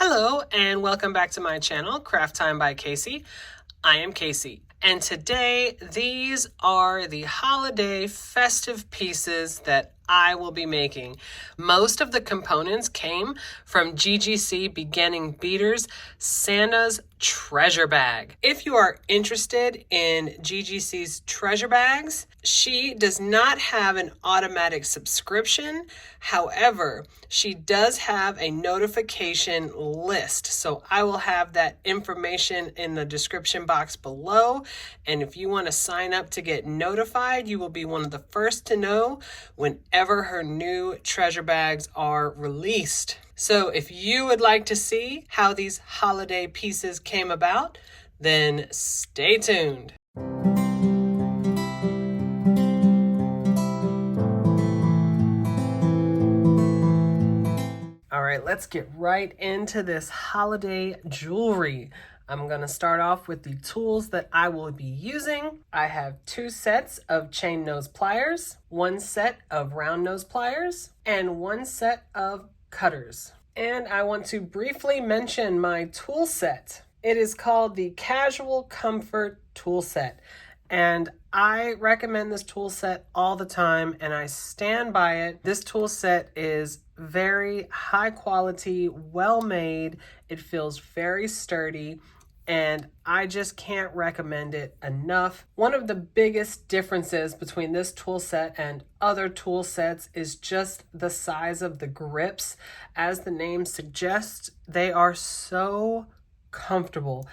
Hello and welcome back to my channel, Craft Time by Casey. I am Casey, and today these are the holiday festive pieces that I will be making. Most of the components came from GGC Beginning Beaters Santa's Treasure Bag. If you are interested in GGC's treasure bags, she does not have an automatic subscription. However, she does have a notification list. So I will have that information in the description box below. And if you want to sign up to get notified, you will be one of the first to know whenever her new treasure bags are released. So if you would like to see how these holiday pieces came about, then stay tuned. All right, let's get right into this holiday jewelry. I'm going to start off with the tools that I will be using. I have 2 sets of chain nose pliers, 1 set of round nose pliers, and 1 set of cutters. And I want to briefly mention my tool set. It is called the Casual Comfort Tool Set. And I recommend this tool set all the time, and I stand by it. This tool set is very high quality, well made. It feels very sturdy, and I just can't recommend it enough. One of the biggest differences between this tool set and other tool sets is just the size of the grips. As the name suggests, they are so comfortable.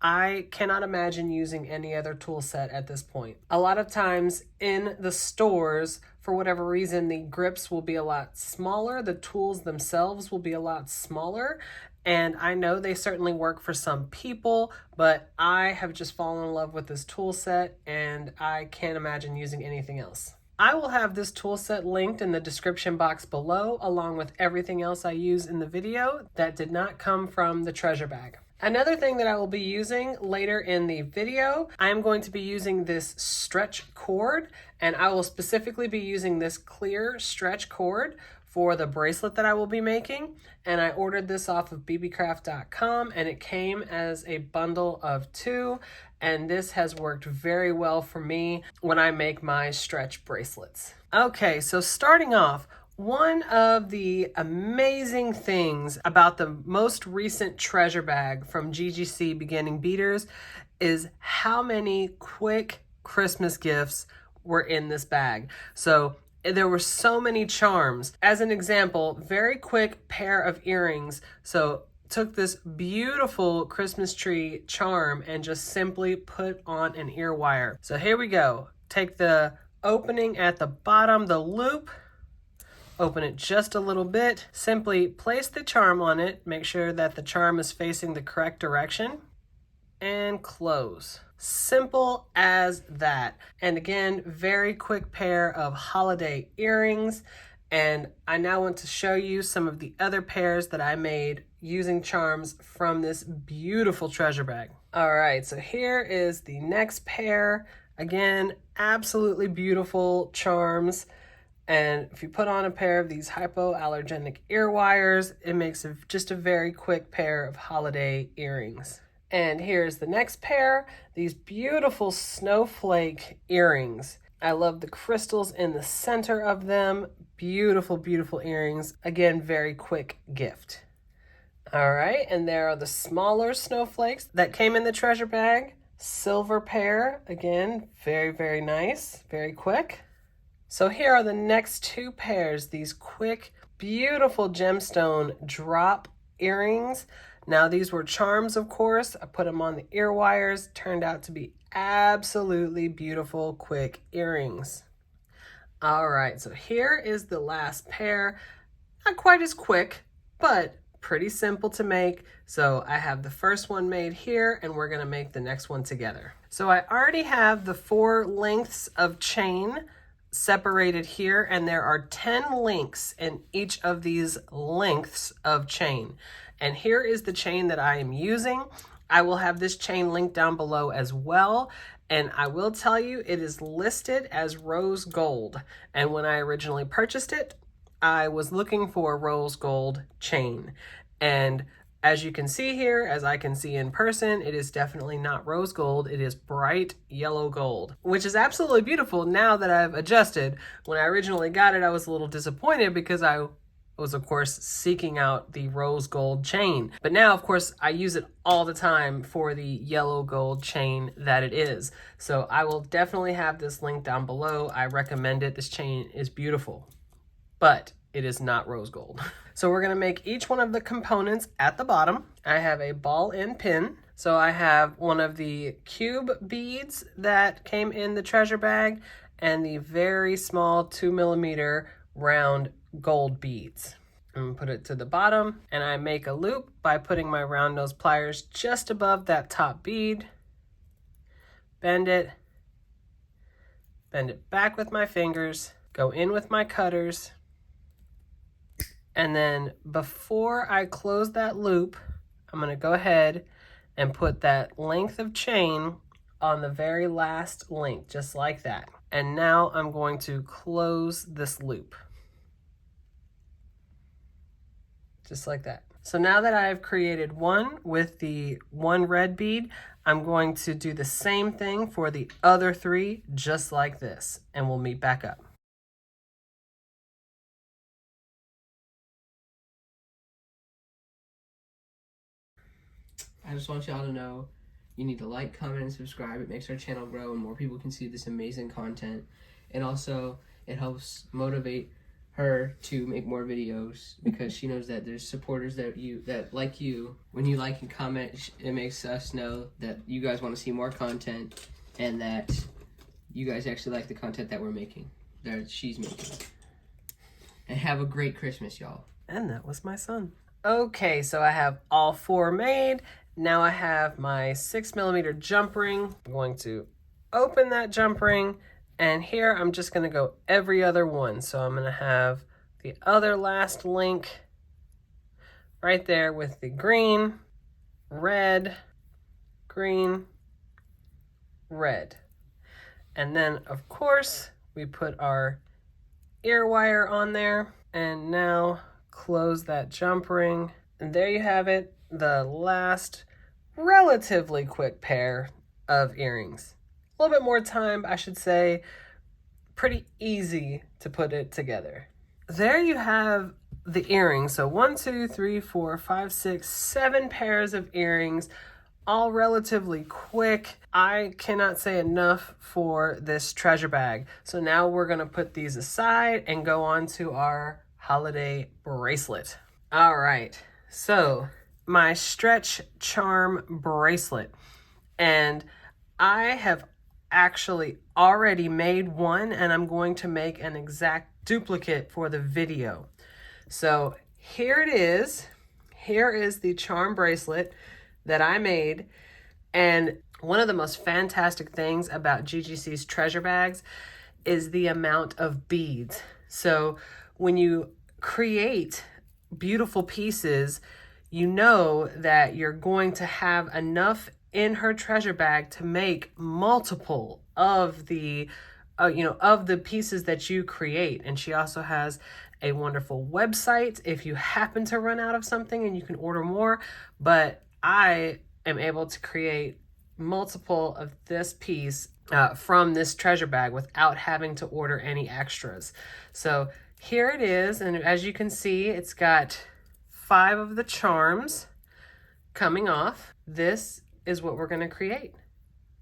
I cannot imagine using any other tool set at this point. A lot of times in the stores, for whatever reason, the grips will be a lot smaller. The tools themselves will be a lot smaller. And I know they certainly work for some people, but I have just fallen in love with this tool set and I can't imagine using anything else. I will have this tool set linked in the description box below, along with everything else I use in the video that did not come from the treasure bag. Another thing that I will be using later in the video, I am going to be using this stretch cord, and I will specifically be using this clear stretch cord for the bracelet that I will be making. And I ordered this off of bbcraft.com, and it came as a bundle of 2, and this has worked very well for me when I make my stretch bracelets. Okay, so starting off, one of the amazing things about the most recent treasure bag from GGC Beginning Beaters is how many quick Christmas gifts were in this bag. So there were so many charms. As an example, very quick pair of earrings. So took this beautiful Christmas tree charm and just simply put on an ear wire. So here we go. Take the opening at the bottom, the loop, open it just a little bit, simply place the charm on it, make sure that the charm is facing the correct direction, and close. Simple as that. And again, very quick pair of holiday earrings. And I now want to show you some of the other pairs that I made using charms from this beautiful treasure bag. All right, so here is the next pair. Again, absolutely beautiful charms. And if you put on a pair of these hypoallergenic ear wires, it makes just a very quick pair of holiday earrings. And here's the next pair, these beautiful snowflake earrings. I love the crystals in the center of them. Beautiful, beautiful earrings. Again, very quick gift. All right, and there are the smaller snowflakes that came in the treasure bag. Silver pair, again, very, very nice, very quick. So here are the next 2 pairs, these quick, beautiful gemstone drop earrings. Now these were charms, of course. I put them on the ear wires, turned out to be absolutely beautiful, quick earrings. All right, so here is the last pair. Not quite as quick, but pretty simple to make. So I have the first one made here, and we're gonna make the next one together. So I already have the 4 lengths of chain separated here, and there are 10 links in each of these lengths of chain. And here is the chain that I am using. I will have this chain linked down below as well. And I will tell you, it is listed as rose gold. And when I originally purchased it, I was looking for a rose gold chain. And As you can see here, as I can see in person, it is definitely not rose gold. It is bright yellow gold, which is absolutely beautiful now that I've adjusted. When I originally got it, I was a little disappointed because I was, of course, seeking out the rose gold chain. But now, of course, I use it all the time for the yellow gold chain that it is. So I will definitely have this link down below. I recommend it. This chain is beautiful, but it is not rose gold. So we're gonna make each one of the components at the bottom. I have a ball end pin. So I have one of the cube beads that came in the treasure bag and the very small 2mm round gold beads. I'm gonna put it to the bottom and I make a loop by putting my round nose pliers just above that top bead. Bend it back with my fingers, go in with my cutters, and then before I close that loop, I'm gonna go ahead and put that length of chain on the very last link, just like that. And now I'm going to close this loop. Just like that. So now that I've created one with the one red bead, I'm going to do the same thing for the other three, just like this, and we'll meet back up. I just want y'all to know you need to like, comment, and subscribe. It makes our channel grow and more people can see this amazing content. And also, it helps motivate her to make more videos because she knows that there's supporters that like you. When you like and comment, it makes us know that you guys want to see more content and that you guys actually like the content that we're making, that she's making. And have a great Christmas, y'all. And that was my son. Okay, so I have all four made. Now I have my 6mm jump ring. I'm going to open that jump ring, and here I'm just gonna go every other one. So I'm gonna have the other last link right there with the green, red, green, red. And then of course we put our ear wire on there, and now close that jump ring. And there you have it, the last relatively quick pair of earrings. A little bit more time, I should say. Pretty easy to put it together. There you have the earrings. So 1, 2, 3, 4, 5, 6, 7 pairs of earrings, all relatively quick. I cannot say enough for this treasure bag. So now we're gonna put these aside and go on to our holiday bracelet. All right, so my stretch charm bracelet, and I have actually already made one, and I'm going to make an exact duplicate for the video. So here it is. Here is the charm bracelet that I made, and one of the most fantastic things about GGC's treasure bags is the amount of beads. So when you create beautiful pieces, you know that you're going to have enough in her treasure bag to make multiple of the of the pieces that you create. And she also has a wonderful website if you happen to run out of something and you can order more. But I am able to create multiple of this piece from this treasure bag without having to order any extras. So here it is, and as you can see, it's got 5 of the charms coming off. This is what we're going to create.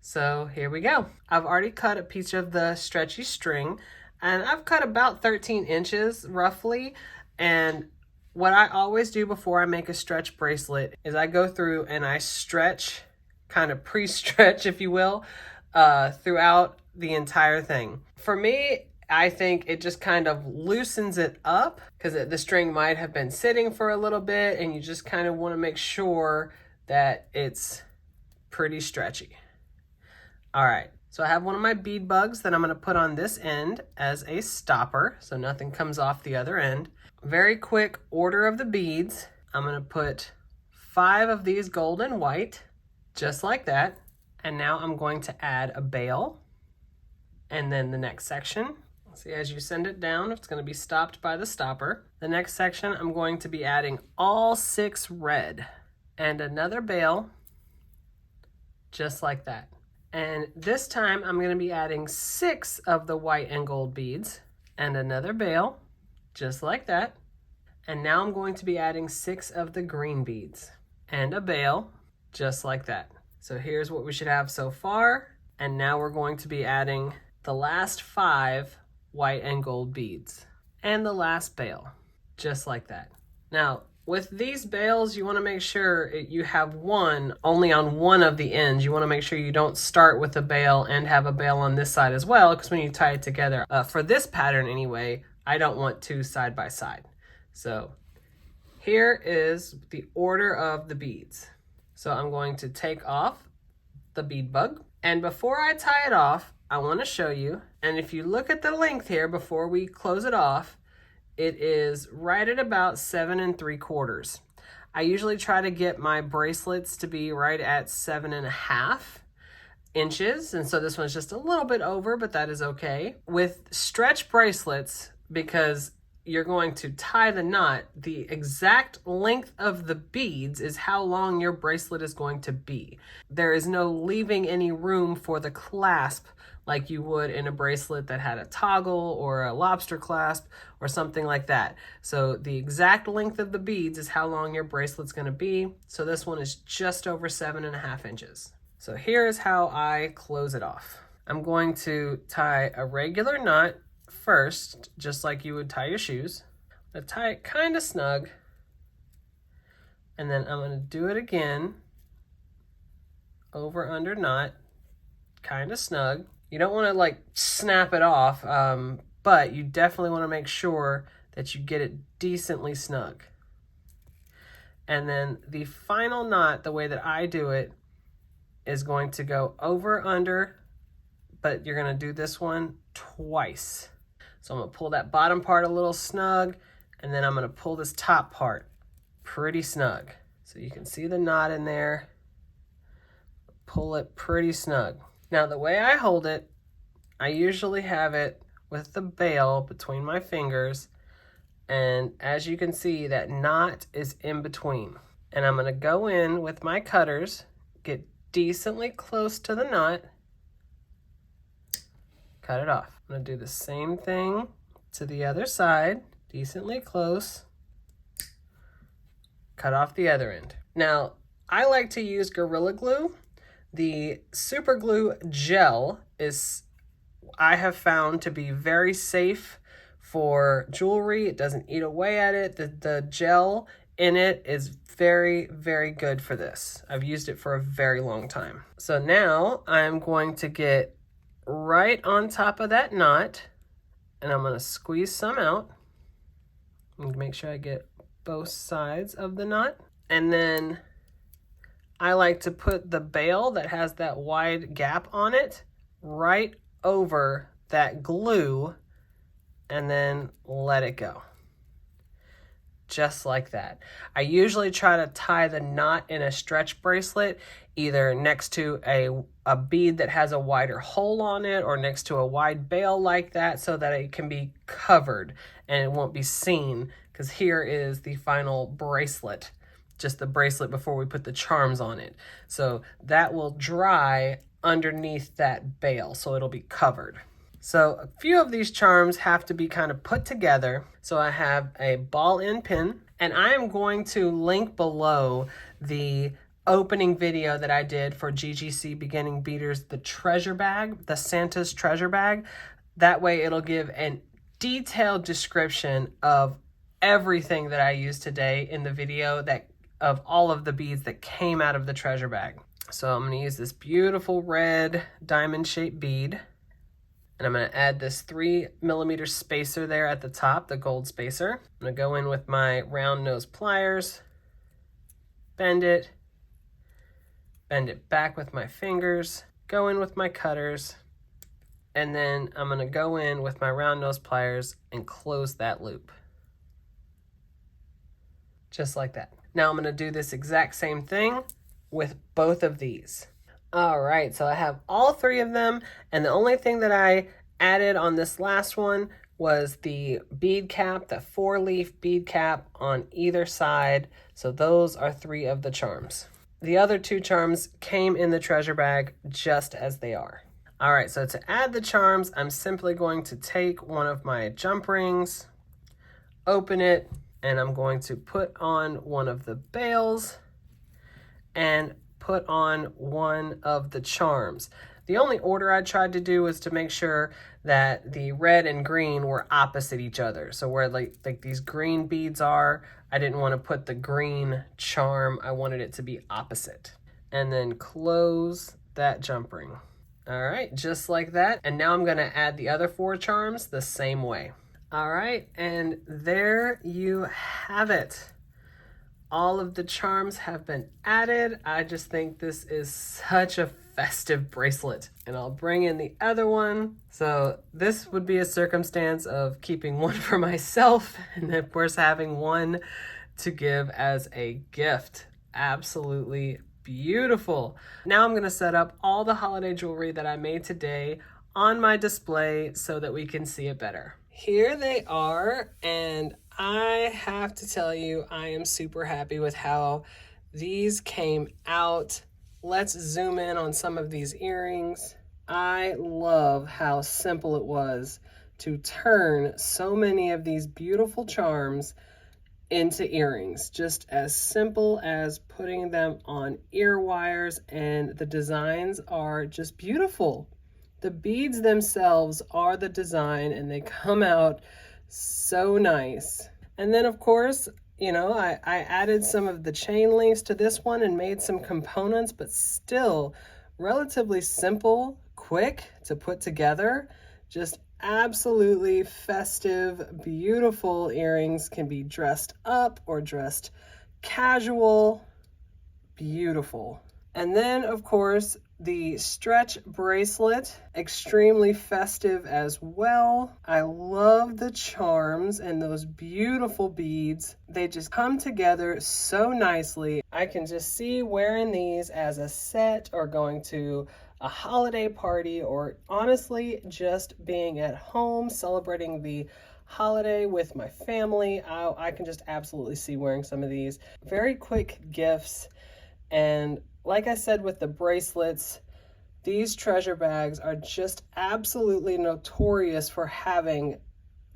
So here we go. I've already cut a piece of the stretchy string, and I've cut about 13 inches roughly. And what I always do before I make a stretch bracelet is I go through and I stretch, kind of pre-stretch if you will, throughout the entire thing. For me, I think it just kind of loosens it up because the string might have been sitting for a little bit, and you just kind of want to make sure that it's pretty stretchy. All right, so I have one of my bead bugs that I'm going to put on this end as a stopper so nothing comes off the other end. Very quick order of the beads. I'm going to put 5 of these gold and white, just like that. And now I'm going to add a bail. And then the next section, see, as you send it down, it's going to be stopped by the stopper. The next section, I'm going to be adding all 6 red. and another bail, just like that. And this time I'm going to be adding 6 of the white and gold beads and another bail, just like that. And now I'm going to be adding 6 of the green beads and a bail, just like that. So here's what we should have so far. And now we're going to be adding the last 5 white and gold beads and the last bail, just like that. Now, with these bails, you want to make sure you have one only on one of the ends. You want to make sure you don't start with a bail and have a bail on this side as well, because when you tie it together, for this pattern anyway, I don't want 2 side by side. So here is the order of the beads. So I'm going to take off the bead bug. And before I tie it off, I want to show you, and if you look at the length here before we close it off, it is right at about 7 3/4. I usually try to get my bracelets to be right at 7.5 inches. And so this one's just a little bit over, but that is okay. With stretch bracelets, because you're going to tie the knot, the exact length of the beads is how long your bracelet is going to be. There is no leaving any room for the clasp like you would in a bracelet that had a toggle or a lobster clasp or something like that. So the exact length of the beads is how long your bracelet's gonna be. So this one is just over 7.5 inches. So here is how I close it off. I'm going to tie a regular knot first, just like you would tie your shoes. I'm gonna tie it kind of snug, and then I'm gonna do it again, over under knot, kind of snug. You don't want to like snap it off, but you definitely want to make sure that you get it decently snug. And then the final knot, the way that I do it, is going to go over under, but you're going to do this one twice. So I'm going to pull that bottom part a little snug, and then I'm going to pull this top part pretty snug. So you can see the knot in there. Pull it pretty snug. Now the way I hold it, I usually have it with the bail between my fingers, and as you can see, that knot is in between. And I'm going to go in with my cutters, get decently close to the knot, cut it off. I'm going to do the same thing to the other side, decently close, cut off the other end. Now, I like to use Gorilla Glue. The super glue gel is, I have found to be very safe for jewelry. It doesn't eat away at it. The gel in it is very, very good for this. I've used it for a very long time. So now I'm going to get right on top of that knot, and I'm going to squeeze some out. I'm make sure I get both sides of the knot. And then I like to put the bail that has that wide gap on it right over that glue, and then let it go. Just like that. I usually try to tie the knot in a stretch bracelet, either next to a bead that has a wider hole on it or next to a wide bail like that, so that it can be covered and it won't be seen, because here is the final bracelet, just the bracelet before we put the charms on it. So that will dry underneath that bail, so it'll be covered. So a few of these charms have to be kind of put together. So I have a ball end pin, and I am going to link below the opening video that I did for GGC Beginning Beaders, the treasure bag, the Santa's treasure bag. That way it'll give a detailed description of everything that I used today in the video, that of all of the beads that came out of the treasure bag. So I'm going to use this beautiful red diamond shaped bead, and I'm going to add this 3mm spacer there at the top, the gold spacer. I'm going to go in with my round nose pliers, bend it back with my fingers, go in with my cutters, and then I'm going to go in with my round nose pliers and close that loop. Just like that. Now I'm going to do this exact same thing with both of these. All right, so I have all 3 of them, and the only thing that I added on this last one was the bead cap, the 4-leaf bead cap on either side, So those are 3 of the charms. The other 2 charms came in the treasure bag just as they are. All right, so to add the charms, I'm simply going to take one of my jump rings, open it, and I'm going to put on one of the bails and put on one of the charms. The only order I tried to do was to make sure that the red and green were opposite each other. So where like these green beads are, I didn't want to put the green charm. I wanted it to be opposite. And then close that jump ring. All right, just like that. And now I'm going to add the other 4 charms the same way. All right, and there you have it. All of the charms have been added. I just think this is such a festive bracelet. And I'll bring in the other one. So this would be a circumstance of keeping one for myself and of course having one to give as a gift. Absolutely beautiful. Now I'm going to set up all the holiday jewelry that I made today on my display so that we can see it better. Here they are, and I have to tell you, I am super happy with how these came out. Let's zoom in on some of these earrings. I love how simple it was to turn so many of these beautiful charms into earrings. Just as simple as putting them on ear wires, and the designs are just beautiful. The beads themselves are the design and they come out so nice. And then of course, you know, I added some of the chain links to this one and made some components, but still relatively simple, quick to put together. Just absolutely festive, beautiful earrings. Can be dressed up or dressed casual. Beautiful. And then of course, the stretch bracelet, extremely festive as well. I love the charms and those beautiful beads. They just come together so nicely. I can just see wearing these as a set or going to a holiday party, or honestly just being at home celebrating the holiday with my family. I can just absolutely see wearing some of these. Very quick gifts. And like I said with the bracelets, these treasure bags are just absolutely notorious for having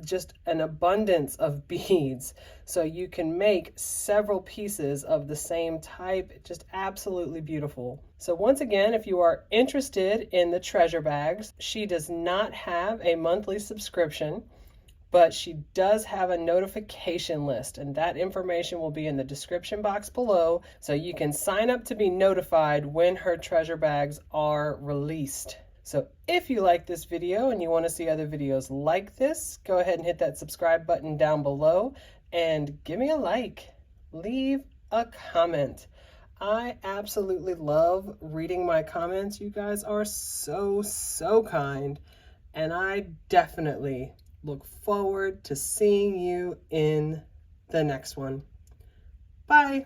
just an abundance of beads. So you can make several pieces of the same type. Just absolutely beautiful. So once again, if you are interested in the treasure bags, she does not have a monthly subscription, but she does have a notification list, and that information will be in the description box below, so you can sign up to be notified when her treasure bags are released. So if you like this video and you want to see other videos like this, go ahead and hit that subscribe button down below and give me a like. Leave a comment. I absolutely love reading my comments. You guys are so kind, and I definitely look forward to seeing you in the next one. Bye.